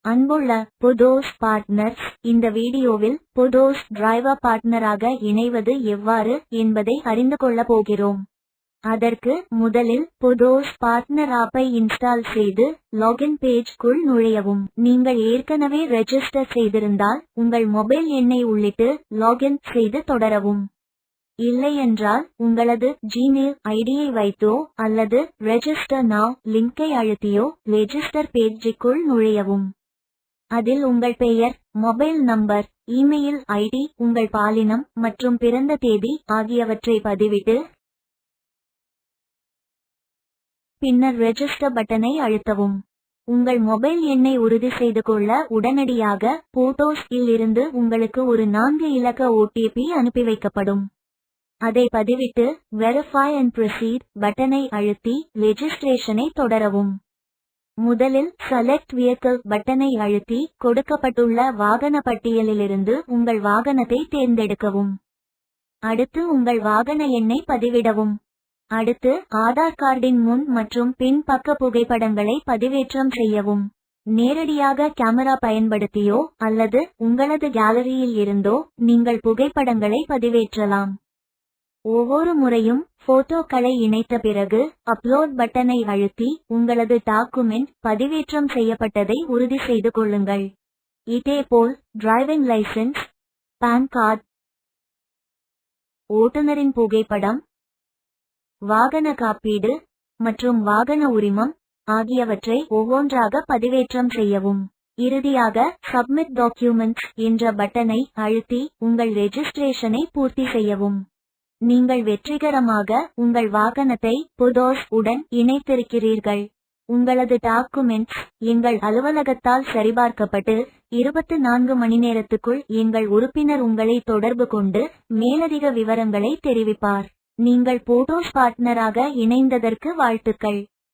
அன்புள்ள புதோஸ் பார்ட்னர்ஸ், இந்த வீடியோவில் புதோஸ் டிரைவர் பார்ட்னராக இணைவது எவ்வாறு என்பதை அறிந்து கொள்ள போகிறோம். அதற்கு முதலில் புதோஸ் பார்ட்னர் ஆப்பை இன்ஸ்டால் செய்து லாகின் பேஜ்க்குள் நுழையவும். நீங்கள் ஏற்கனவே ரெஜிஸ்டர் செய்திருந்தால் உங்கள் மொபைல் எண்ணை உள்ளிட்டு லாகின் செய்து தொடரவும். இல்லையென்றால் உங்களது ஜிமெயில் ஐடியை வைத்தோ அல்லது ரெஜிஸ்டர் நவ் லிங்கை அழுத்தியோ ரெஜிஸ்டர் பேஜுக்குள் நுழையவும். அதில் உங்கள் பெயர், மொபைல் நம்பர், இமெயில் ஐடி, உங்கள் பாலினம் மற்றும் பிறந்த தேதி ஆகியவற்றை பதிவிட்டு பின்னர் ரெஜிஸ்டர் பட்டனை அழுத்தவும். உங்கள் மொபைல் எண்ணை உறுதி செய்து கொள்ள உடனடியாக புதோஸ் இல் இருந்து உங்களுக்கு ஒரு 4 இலக்க OTP அனுப்பி வைக்கப்படும். அதை பதிவிட்டு வெரிஃபை அண்ட் ப்ரொசீட் பட்டனை அழுத்தி ரெஜிஸ்ட்ரேஷனை தொடரவும். முதலில் செலக்ட் வெஹிக்கிள் பட்டனை அழுத்தி கொடுக்கப்பட்டுள்ள வாகன பட்டியலிலிருந்து உங்கள் வாகனத்தை தேர்ந்தெடுக்கவும். அடுத்து உங்கள் வாகன எண்ணை பதிவிடவும். அடுத்து ஆதார் கார்டின் முன் மற்றும் பின் பக்க புகைப்படங்களை பதிவேற்றம் செய்யவும். நேரடியாக கேமரா பயன்படுத்தியோ அல்லது உங்களது கேலரியில் இருந்தோ நீங்கள் புகைப்படங்களை பதிவேற்றலாம். ஒவ்வொரு முறையும் போட்டோக்களை இணைத்த பிறகு அப்லோட் பட்டனை அழுத்தி உங்களது டாக்குமெண்ட் பதிவேற்றம் செய்யப்பட்டதை உறுதி செய்து கொள்ளுங்கள். இதேபோல் டிரைவிங் லைசென்ஸ், பான் கார்டு, ஓட்டுநரின் புகைப்படம், வாகன காப்பீடு மற்றும் வாகன உரிமம் ஆகியவற்றை ஒவ்வொன்றாக பதிவேற்றம் செய்யவும். இறுதியாக சப்மிட் டாக்குமெண்ட்ஸ் என்ற பட்டனை அழுத்தி உங்கள் ரெஜிஸ்ட்ரேஷனை பூர்த்தி செய்யவும். நீங்கள் வெற்றிகரமாக உங்கள் வாகனத்தை புதோஸ் உடன் இணைத்திருக்கிறீர்கள். உங்களது டாக்குமெண்ட்ஸ் எங்கள் அலுவலகத்தால் சரிபார்க்கப்பட்டு 24 மணி நேரத்துக்குள் எங்கள் உறுப்பினர் உங்களை தொடர்பு கொண்டு மேலதிக விவரங்களை தெரிவிப்பார். நீங்கள் புதோஸ் பார்ட்னராக இணைந்ததற்கு வாழ்த்துக்கள்.